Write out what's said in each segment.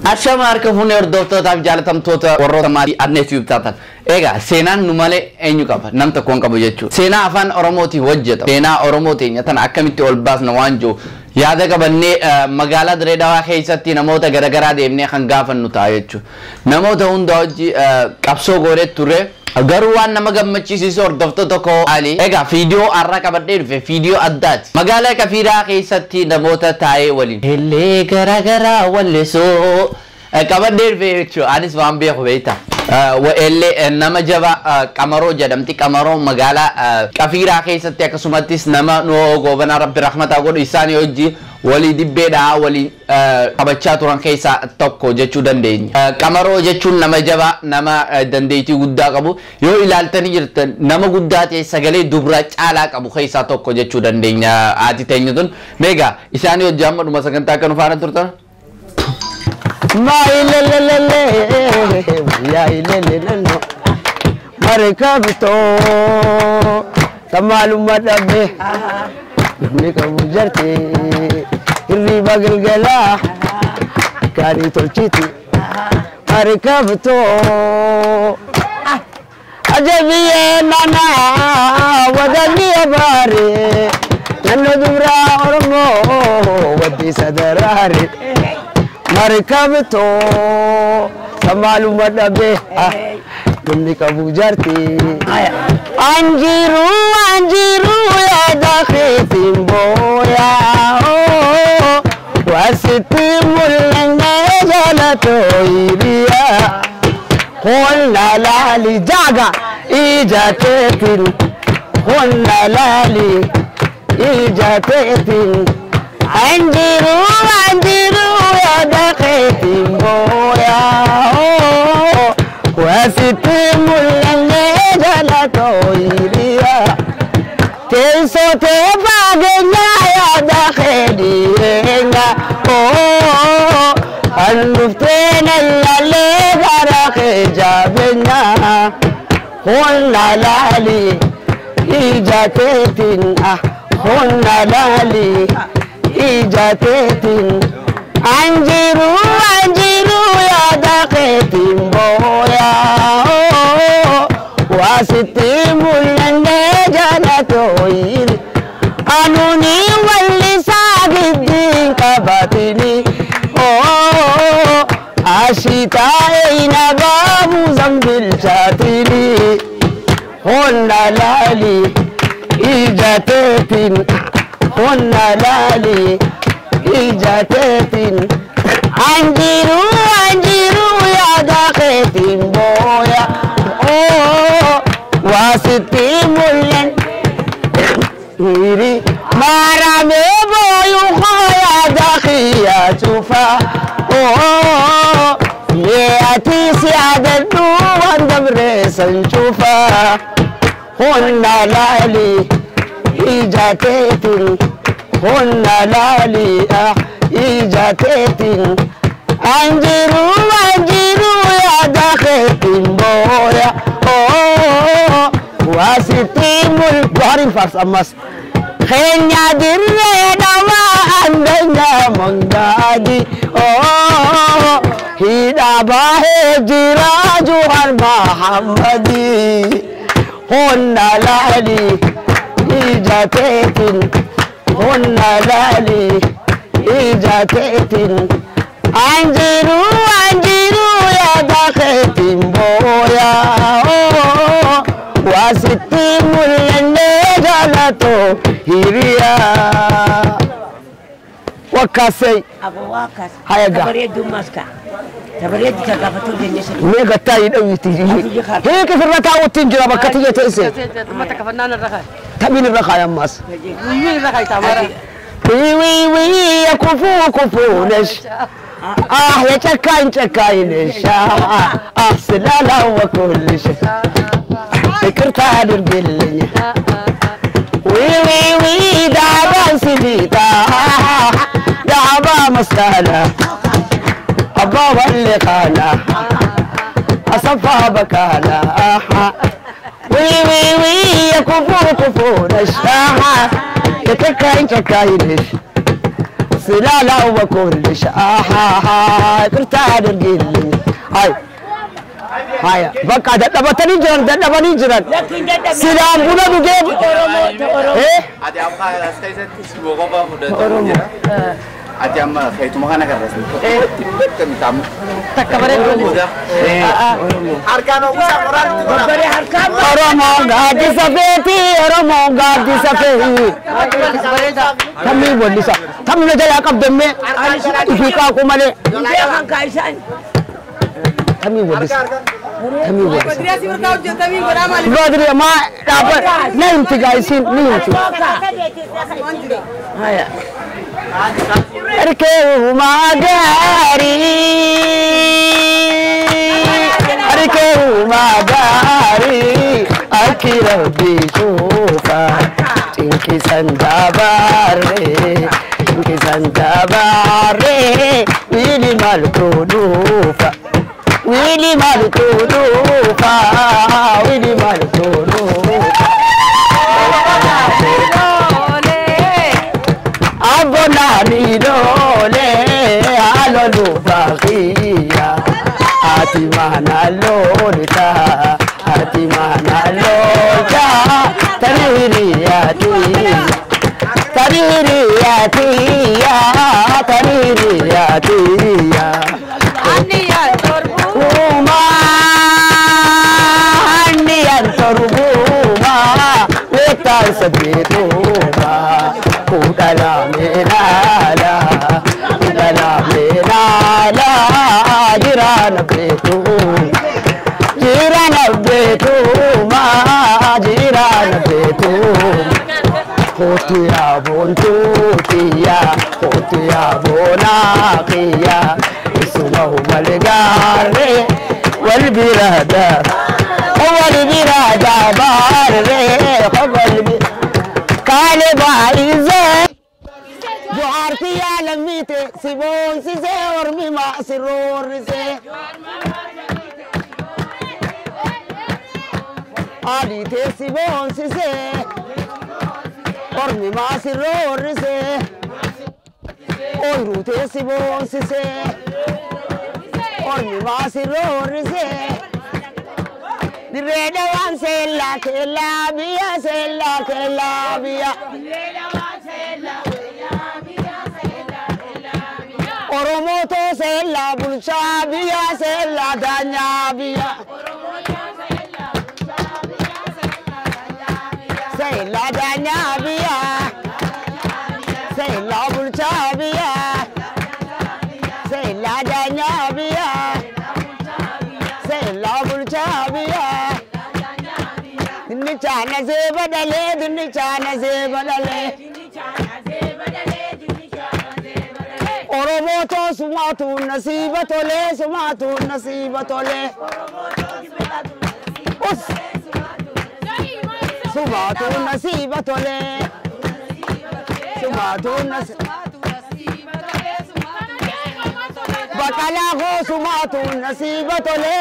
Asha marka hunne ordofta tab jalatam tota warrota mari adne tubtatan ega senan numale enyu qaba namta kon qaba jechu sena afan oromoti wajjata sena oromoti nyatan akkamitti ol baasna wanjo yaada qabanne magala Diredawa keessatti namoota garagara deemne kan gaafannu taa jechu namoota hunda hojii qabsoo goore ture garuu waan nama gammachiisu hordofta tokko ali ega video arra qabadde dhufe video addaati magala Kafiraa keessatti namoota taa'ee waliin elle garagara walleso qabadde dhufe jechu anis waan beeku beekta وإلي نما جبا كاميرو جدمتي كاميرو مقالة كفيرة كيسة تكسمتيس نما نو غوبنا رب رحمة أقول إنسان يوجي ولي دبدا ولي كبتشات وران كيسة توكو جتشو دندين كاميرو جتشو نما جبا نما دنديتي غدا كابو يو إلالتني جرتن نما غداتي سجلي دبرة على كابو كيسة توكو جتشو دندين عادي تينيتون ميجا إنسان يوجي جامد ومسكن تاكن فارن ترتان ما إلى يا إلى مركبتو تمالو مدبه ابنك مجرتي الريبا قلقلا كاني ترشيتي مركبتو أجبي نانا ودني باري ننو دورا أرمو ودي سدراري مركبتو تمالو مدبه ابنك مجرتي أنجيرو يا دخيتي بويا وستي ملنا جلتو إيريا قلنا لالي جاغا إيجاتيتين قلنا لالي إيجاتيتين أنجيرو يا دخيتي بويا وستي ملنا جلتو إيريا كيسو تباقنا يا دخيدينا النفتين اللي غرقي جابنا قلنا لالي إيجاتيتين قلنا لالي إيجاتيتين أنجيرو يا دخيتين بويا وستي ملنا جلتوين أنوني واللي ساقدين كباتني أشيتاين بابو زنبل شاتني هنا لالي إيجاتيتين هنا لالي إيجاتيتين أنجيرو يا دخيتين بويا وستي ملن هيري مارامي بويو خايا دخيا شوفا مياتي سيادة دوان دبريسا شوفا هنا لالي إيجاتيتين هنا لالي إيجاتيتين أنجيرو يا دخيتين بويا وستي ملبار الفرس أمس خينيا Diredawa عندنا منقادي هيدا باهي جراج محمدي هنا لالي إيجاتيتين هنا لالي إيجاتيتين أنجيرو يا دخيتين بويا وستي ملنا جلتو هيريا وكاسي أبو واكاس هيا تبريد دمسكا تبريد كافتو جنسي ميغا تاي دويتي هي كيف الركا وتنجرا بكتيه تيسي ما تكفنان الرخاء تبين الركا يا ماس وي الرخاء تمارا وي يا كفو نش يا تكاين نشا سلالا وكل شيء فكرت هذا الجلي وي دابا سيديتا يا أبا مسألة أبا واللي قالا أصفى بكالا وي وي وي يا كفور كفور الشاحة يتكاين تكاينش سلالة وكل شاحة كرتان الجيل هاي هاي بقى دبتني جران سلام بنا بجيب إيه Ati apa rasanya itu sebuah apa udah Ati amma kayak itu makan akan rasanya kami tamu Tak kabarin dulu. harga nopo orang Beri harga. Oromo gadi safeti Oromo gadi safeti kami buat bisa kami nak jalan kap demi ifika aku male Dia akan kaisan. kami buat bisa kami buat bisa Badriya sih berkau jual tapi beramal. Badriya ma dapat nanti gaisin nanti Haya. Arkehu magari Arkehu magari Akira bisufa Cinki sandabare Wili malkudufa Wili malkudufa Wili malkudufa Abonani dole alolu bakia ati mana lolita taniriyati Aniyan torbu. Aniyan torbu wetar sabituma kudala menala jirana betu Kotiya bontukiya Kotiya bonakiya Ismahu malgare Walbirada barre Kale baize Juharti ya lamite Sibon sise ormi ma siror se Ali te sibon sise Ormi ma siror se Oiru te sibon sise Ormi ma siror se Direda wan sella ke labia Oromo to sella bulcha biya sella danya biya Sella danya biya Sella bulcha biya Sella danya biya Sella bulcha biya Dinni chana se badale Oromo to sumatu nasibatole Sumatu nasibatole Bakala ho sumatu nasibatole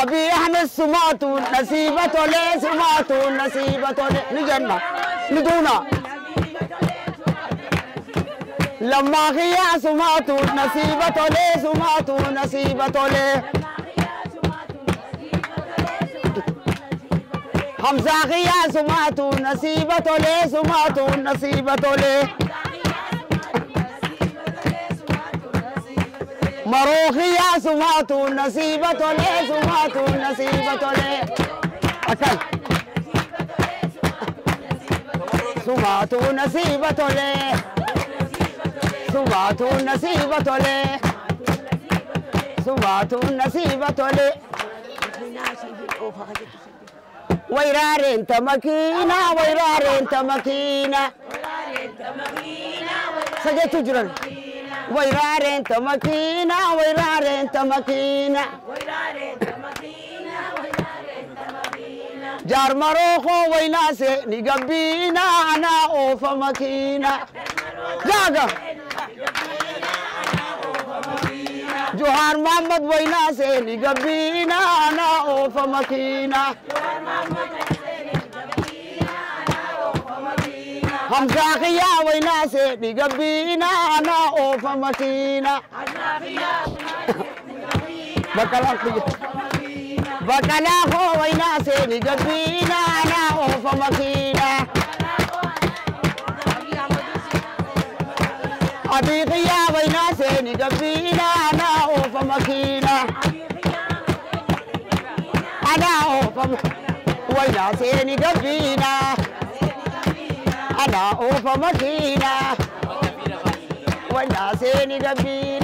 Abi Ahmed sumatu nasibatole ni janna ni duna Lamma khiya sumatu nasibatole Hamza khiya sumatu nasibatole Marokhiya sumatu nasibatole Akal Sumatu nasibatole Wairaren tamakina Saja tujuran Wairaren tamakina جار مروخو ويناسي نقبينا أنا أوف مكينة جاقة جوهر محمد ويناسي نقبينا أنا أوف مكينة حمزة خيا ويناسي نقبينا أنا أوف مكينة بكلا هو ويناسي نقبينا أنا أوف مكينة أبي خيا ويناسي نقبينا أنا أوف مكينة أنا أوف ويناسي نقبينا أنا أوف مكينة ويناسي نقبينا